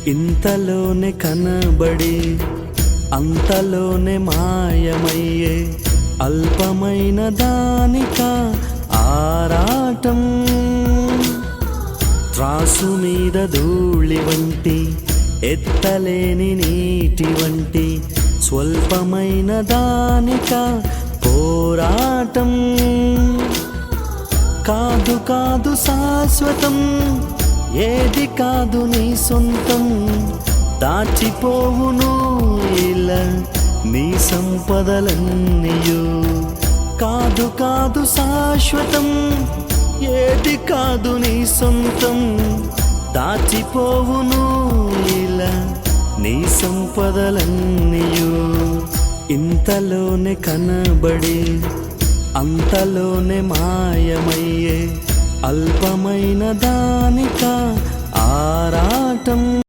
ఇంతలోనే కనబడి అంతలోనే మాయమయ్యే అల్పమైన దానిక ఆరాటం. త్రాసు మీద ధూళి వంటి ఎత్తలేని నీటి వంటి స్వల్పమైన దానిక పోరాటం. కాదు కాదు శాశ్వతం, ఏది కాదు నీ సొంతం. దాచిపోవును ఇలా నీ సంపదలన్నీయు. కాదు కాదు శాశ్వతం, ఏది కాదు నీ సొంతం. దాచిపోవును ఇలా నీ సంపదలన్నీయు. ఇంతలోనే కనబడి అంతలోనే మాయమయ్యే అల్పమైన దానిక ఆరాటం.